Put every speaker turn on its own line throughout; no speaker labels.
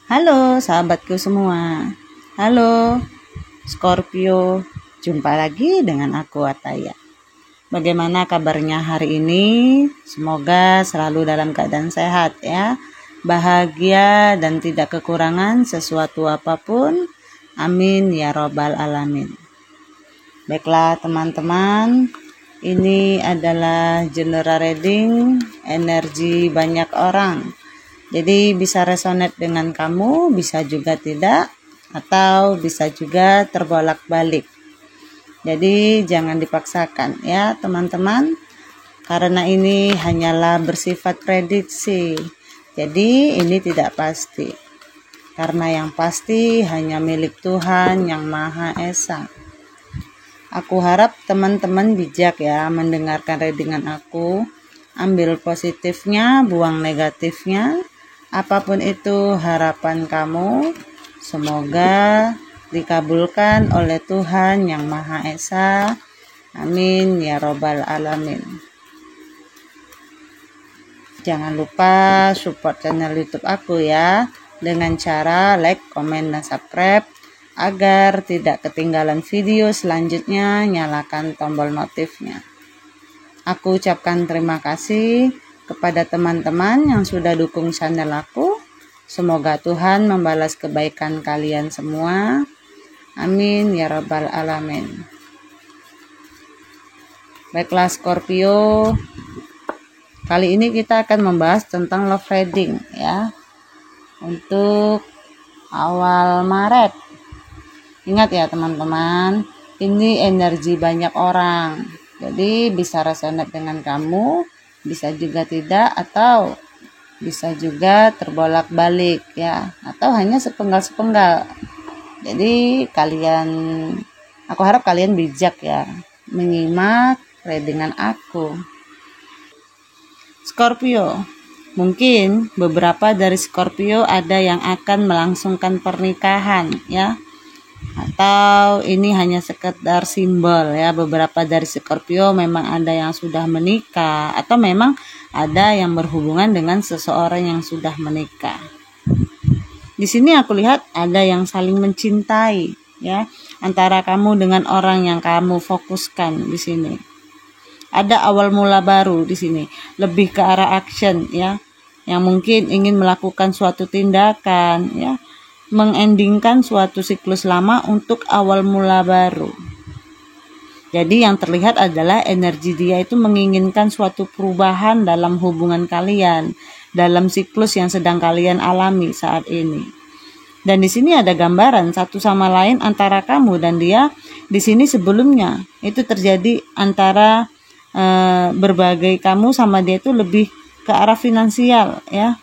Halo sahabatku semua. Halo Scorpio. Jumpa lagi dengan aku Ataya. Bagaimana kabarnya hari ini? Semoga selalu dalam keadaan sehat ya. Bahagia dan tidak kekurangan sesuatu apapun. Amin ya robbal alamin. Baiklah teman-teman, ini adalah general reading energi banyak orang. Jadi bisa resonate dengan kamu, bisa juga tidak, atau bisa juga terbolak-balik. Jadi jangan dipaksakan ya teman-teman, karena ini hanyalah bersifat prediksi. Jadi ini tidak pasti, karena yang pasti hanya milik Tuhan yang Maha Esa. Aku harap teman-teman bijak ya mendengarkan readingan aku. Ambil positifnya, buang negatifnya. Apapun itu harapan kamu, semoga dikabulkan oleh Tuhan yang Maha Esa. Amin ya robbal alamin. Jangan lupa support channel YouTube aku ya, dengan cara like, komen, dan subscribe. Agar tidak ketinggalan video selanjutnya, nyalakan tombol notifnya. Aku ucapkan terima kasih kepada teman-teman yang sudah dukung channel aku. Semoga Tuhan membalas kebaikan kalian semua. Amin ya rabbal alamin. Baiklah Scorpio, kali ini kita akan membahas tentang love reading ya, untuk awal Maret. Ingat ya teman-teman, ini energi banyak orang. Jadi bisa resonate dengan kamu, bisa juga tidak, atau bisa juga terbolak-balik ya, atau hanya sepenggal-sepenggal. Jadi aku harap kalian bijak ya menyimak readingan aku. Scorpio, mungkin beberapa dari Scorpio ada yang akan melangsungkan pernikahan ya, atau ini hanya sekedar simbol ya. Beberapa dari Scorpio memang ada yang sudah menikah, atau memang ada yang berhubungan dengan seseorang yang sudah menikah. Di sini aku lihat ada yang saling mencintai ya, antara kamu dengan orang yang kamu fokuskan di sini. Ada awal mula baru di sini, lebih ke arah action ya, yang mungkin ingin melakukan suatu tindakan ya, mengendingkan suatu siklus lama untuk awal mula baru. Jadi yang terlihat adalah energi dia itu menginginkan suatu perubahan dalam hubungan kalian, dalam siklus yang sedang kalian alami saat ini. Dan di sini ada gambaran satu sama lain antara kamu dan dia. Di sini sebelumnya itu terjadi antara berbagai kamu sama dia itu lebih ke arah finansial ya.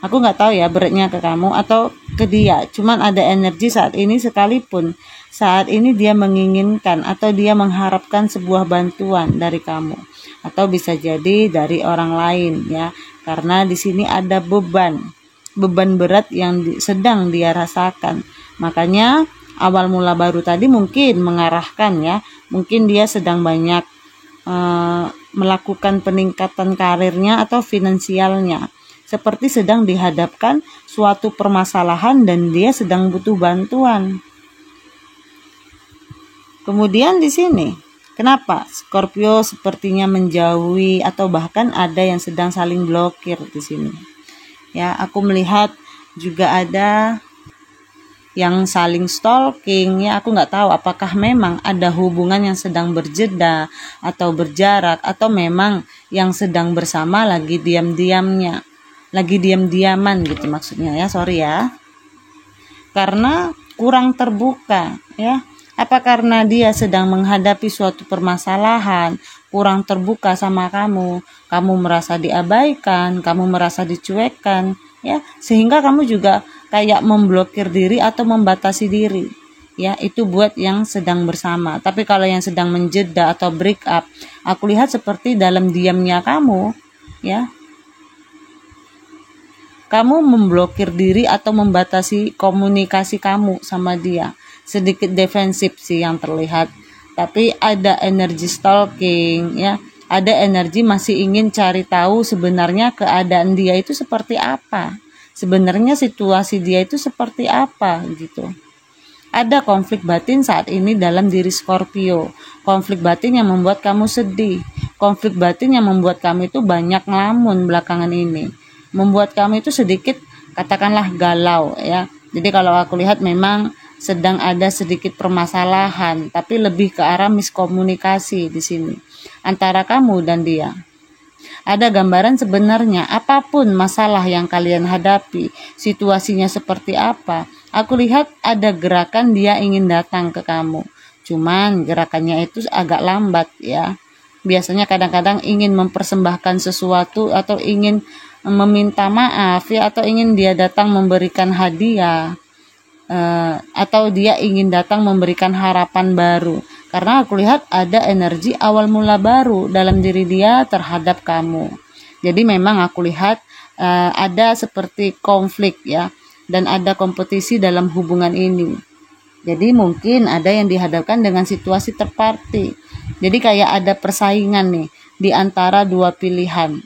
Aku nggak tahu ya beratnya ke kamu atau ke dia. Cuman ada energi saat ini, sekalipun saat ini dia menginginkan atau dia mengharapkan sebuah bantuan dari kamu, atau bisa jadi dari orang lain ya. Karena di sini ada beban berat yang sedang dia rasakan. Makanya awal mula baru tadi mungkin mengarahkan ya. Mungkin dia sedang banyak melakukan peningkatan karirnya atau finansialnya, seperti sedang dihadapkan suatu permasalahan dan dia sedang butuh bantuan. Kemudian di sini, kenapa Scorpio sepertinya menjauhi atau bahkan ada yang sedang saling blokir di sini? Ya, aku melihat juga ada yang saling stalking ya. Aku nggak tahu apakah memang ada hubungan yang sedang berjeda atau berjarak, atau memang yang sedang bersama lagi diam-diaman gitu maksudnya ya, sorry ya, karena kurang terbuka ya. Apa karena dia sedang menghadapi suatu permasalahan, kurang terbuka sama kamu merasa diabaikan, kamu merasa dicuekkan ya, sehingga kamu juga kayak memblokir diri atau membatasi diri ya. Itu buat yang sedang bersama. Tapi kalau yang sedang menjeda atau break up, aku lihat seperti dalam diamnya kamu ya, kamu memblokir diri atau membatasi komunikasi kamu sama dia. Sedikit defensif sih yang terlihat. Tapi ada energi stalking ya, ada energi masih ingin cari tahu sebenarnya keadaan dia itu seperti apa, sebenarnya situasi dia itu seperti apa gitu. Ada konflik batin saat ini dalam diri Scorpio. Konflik batin yang membuat kamu sedih. Konflik batin yang membuat kamu itu banyak ngelamun belakangan ini. Membuat kamu itu sedikit katakanlah galau ya. Jadi kalau aku lihat memang sedang ada sedikit permasalahan, tapi lebih ke arah miskomunikasi di sini antara kamu dan dia. Ada gambaran sebenarnya apapun masalah yang kalian hadapi, situasinya seperti apa, aku lihat ada gerakan dia ingin datang ke kamu. Cuman gerakannya itu agak lambat ya. Biasanya kadang-kadang ingin mempersembahkan sesuatu atau ingin meminta maaf ya, atau ingin dia datang memberikan hadiah, atau dia ingin datang memberikan harapan baru. Karena aku lihat ada energi awal mula baru dalam diri dia terhadap kamu. Jadi memang aku lihat ada seperti konflik ya, dan ada kompetisi dalam hubungan ini. Jadi mungkin ada yang dihadapkan dengan situasi third party. Jadi kayak ada persaingan nih di antara dua pilihan.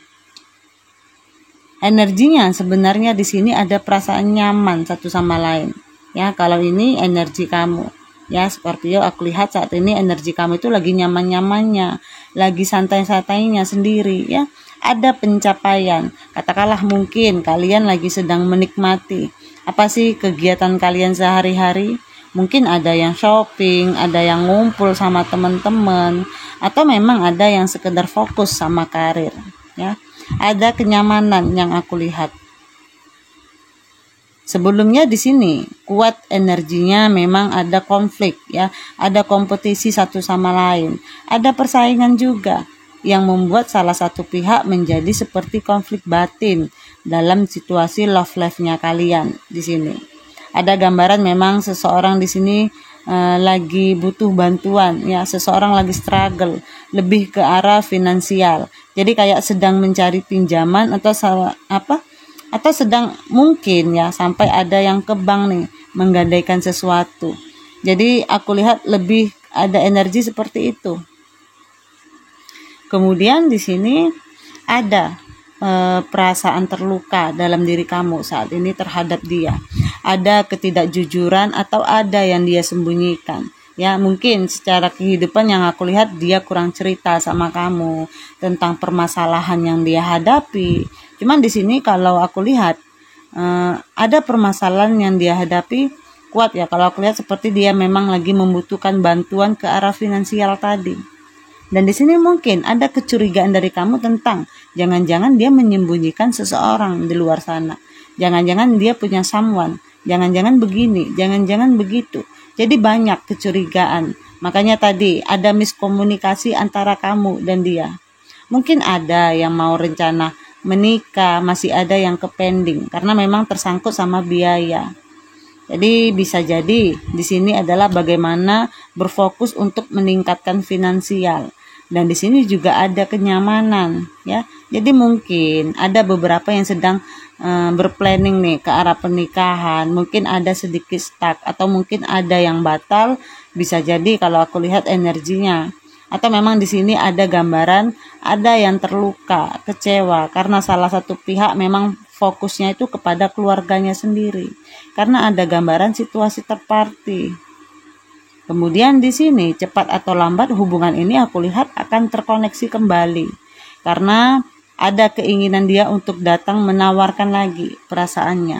Energinya sebenarnya di sini ada perasaan nyaman satu sama lain. Ya, kalau ini energi kamu. Ya, Scorpio, aku lihat saat ini energi kamu itu lagi nyaman-nyamannya, lagi santai-santainya sendiri ya. Ada pencapaian. Katakanlah mungkin kalian lagi sedang menikmati apa sih kegiatan kalian sehari-hari? Mungkin ada yang shopping, ada yang ngumpul sama teman-teman, atau memang ada yang sekedar fokus sama karir ya. Ada kenyamanan yang aku lihat. Sebelumnya di sini kuat energinya, memang ada konflik ya, ada kompetisi satu sama lain, ada persaingan juga yang membuat salah satu pihak menjadi seperti konflik batin dalam situasi love life-nya kalian di sini. Ada gambaran memang seseorang di sini lagi butuh bantuan ya, seseorang lagi struggle, lebih ke arah finansial. Jadi kayak sedang mencari pinjaman atau sedang mungkin ya sampai ada yang ke bank nih menggadaikan sesuatu. Jadi aku lihat lebih ada energi seperti itu. Kemudian di sini ada perasaan terluka dalam diri kamu saat ini terhadap dia. Ada ketidakjujuran atau ada yang dia sembunyikan. Ya, mungkin secara kehidupan yang aku lihat dia kurang cerita sama kamu tentang permasalahan yang dia hadapi. Cuman di sini kalau aku lihat ada permasalahan yang dia hadapi kuat ya. Kalau aku lihat seperti dia memang lagi membutuhkan bantuan ke arah finansial tadi. Dan di sini mungkin ada kecurigaan dari kamu tentang jangan-jangan dia menyembunyikan seseorang di luar sana. Jangan-jangan dia punya someone. Jangan-jangan begini, jangan-jangan begitu. Jadi banyak kecurigaan. Makanya tadi ada miskomunikasi antara kamu dan dia. Mungkin ada yang mau rencana menikah, masih ada yang ke pending karena memang tersangkut sama biaya. Jadi bisa jadi di sini adalah bagaimana berfokus untuk meningkatkan finansial. Dan di sini juga ada kenyamanan ya. Jadi mungkin ada beberapa yang sedang berplanning nih ke arah pernikahan, mungkin ada sedikit stuck atau mungkin ada yang batal, bisa jadi kalau aku lihat energinya. Atau memang di sini ada gambaran ada yang terluka, kecewa karena salah satu pihak memang fokusnya itu kepada keluarganya sendiri. Karena ada gambaran situasi third party. Kemudian di sini cepat atau lambat hubungan ini aku lihat akan terkoneksi kembali. Karena ada keinginan dia untuk datang menawarkan lagi perasaannya.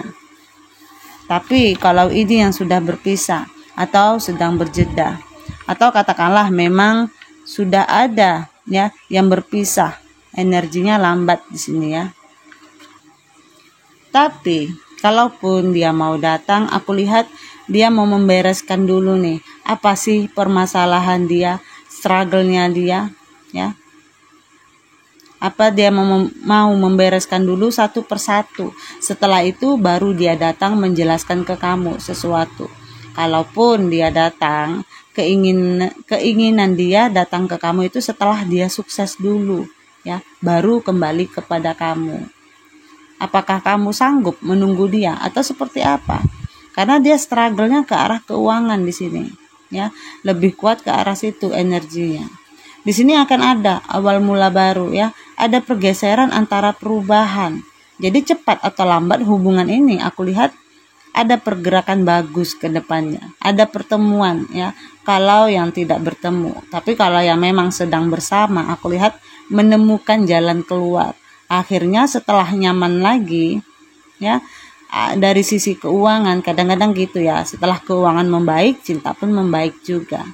Tapi kalau ini yang sudah berpisah atau sedang berjeda, atau katakanlah memang sudah ada ya yang berpisah, energinya lambat di sini ya. Tapi kalaupun dia mau datang, aku lihat dia mau membereskan dulu nih apa sih permasalahan dia, struggle-nya dia ya. Apa dia mau membereskan dulu satu persatu. Setelah itu baru dia datang menjelaskan ke kamu sesuatu. Kalaupun dia datang, keinginan dia datang ke kamu itu setelah dia sukses dulu ya, baru kembali kepada kamu. Apakah kamu sanggup menunggu dia atau seperti apa? Karena dia struggle-nya ke arah keuangan di sini ya, lebih kuat ke arah situ energinya. Di sini akan ada awal mula baru ya, ada pergeseran antara perubahan. Jadi cepat atau lambat hubungan ini aku lihat ada pergerakan bagus ke depannya, ada pertemuan ya. Kalau yang tidak bertemu, tapi kalau yang memang sedang bersama, aku lihat menemukan jalan keluar. Akhirnya setelah nyaman lagi ya, dari sisi keuangan kadang-kadang gitu ya, setelah keuangan membaik, cinta pun membaik juga.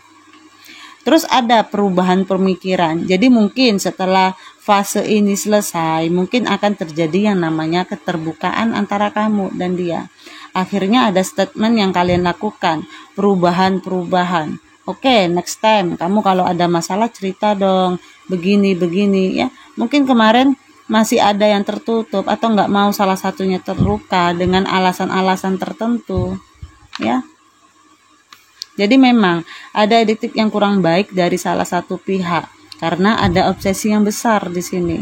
Terus ada perubahan pemikiran. Jadi mungkin setelah fase ini selesai, mungkin akan terjadi yang namanya keterbukaan antara kamu dan dia. Akhirnya ada statement yang kalian lakukan, perubahan-perubahan. Oke, next time kamu kalau ada masalah cerita dong, begini-begini ya. Mungkin kemarin masih ada yang tertutup atau nggak mau salah satunya terluka dengan alasan-alasan tertentu ya. Jadi memang ada titik yang kurang baik dari salah satu pihak karena ada obsesi yang besar di sini.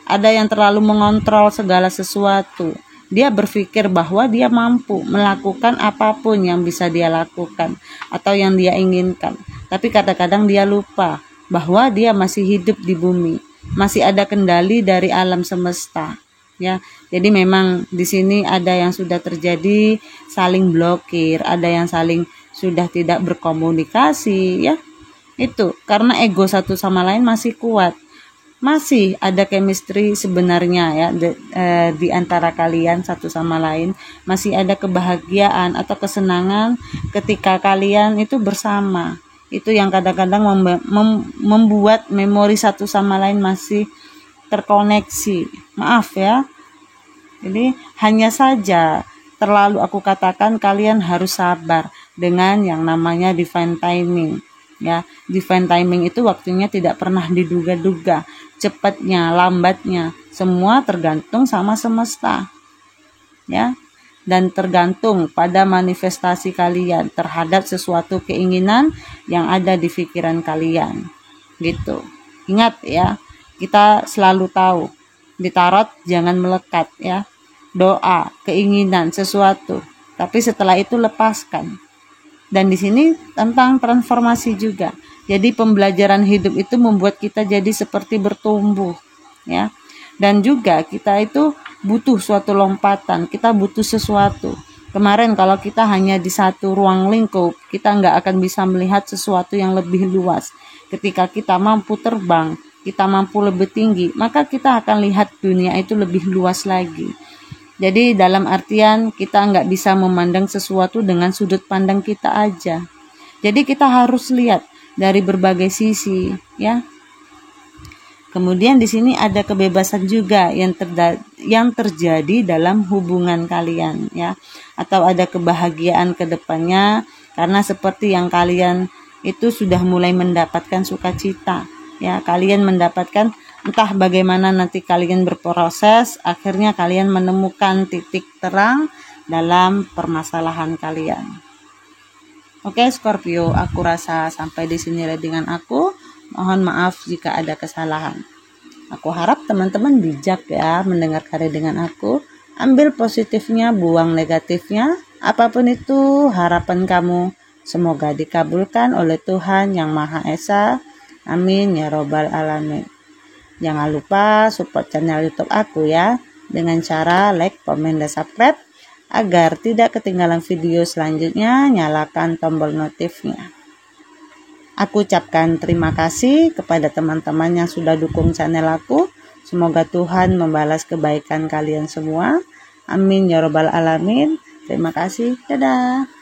Ada yang terlalu mengontrol segala sesuatu. Dia berpikir bahwa dia mampu melakukan apapun yang bisa dia lakukan atau yang dia inginkan. Tapi kadang-kadang dia lupa bahwa dia masih hidup di bumi, masih ada kendali dari alam semesta. Ya, jadi memang di sini ada yang sudah terjadi saling blokir, ada yang saling sudah tidak berkomunikasi ya. Itu karena ego satu sama lain masih kuat. Masih ada chemistry sebenarnya ya di antara kalian satu sama lain, masih ada kebahagiaan atau kesenangan ketika kalian itu bersama. Itu yang kadang-kadang membuat memori satu sama lain masih terkoneksi. Maaf ya. Jadi hanya saja terlalu aku katakan kalian harus sabar dengan yang namanya divine timing ya. Divine timing itu waktunya tidak pernah diduga-duga, cepatnya, lambatnya, semua tergantung sama semesta ya, dan tergantung pada manifestasi kalian terhadap sesuatu keinginan yang ada di pikiran kalian gitu. Ingat ya, kita selalu tahu di tarot jangan melekat ya, doa, keinginan, sesuatu, tapi setelah itu lepaskan. Dan di sini tentang transformasi juga. Jadi pembelajaran hidup itu membuat kita jadi seperti bertumbuh ya. Dan juga kita itu butuh suatu lompatan, kita butuh sesuatu. Kemarin kalau kita hanya di satu ruang lingkup, kita nggak akan bisa melihat sesuatu yang lebih luas. Ketika kita mampu terbang, kita mampu lebih tinggi, maka kita akan lihat dunia itu lebih luas lagi. Jadi dalam artian kita nggak bisa memandang sesuatu dengan sudut pandang kita aja. Jadi kita harus lihat dari berbagai sisi, ya. Kemudian di sini ada kebebasan juga yang terjadi dalam hubungan kalian, ya. Atau ada kebahagiaan ke depannya karena seperti yang kalian itu sudah mulai mendapatkan sukacita, ya. Kalian mendapatkan entah bagaimana nanti kalian berproses, akhirnya kalian menemukan titik terang dalam permasalahan kalian. Oke Scorpio, aku rasa sampai di sini dengan aku. Mohon maaf jika ada kesalahan. Aku harap teman-teman bijak ya mendengar karya dengan aku. Ambil positifnya, buang negatifnya. Apapun itu harapan kamu, semoga dikabulkan oleh Tuhan Yang Maha Esa. Amin ya robbal alamin. Jangan lupa support channel YouTube aku ya dengan cara like, komen, dan subscribe agar tidak ketinggalan video selanjutnya. Nyalakan tombol notifnya. Aku ucapkan terima kasih kepada teman-teman yang sudah dukung channel aku. Semoga Tuhan membalas kebaikan kalian semua. Amin ya robbal alamin. Terima kasih. Dadah.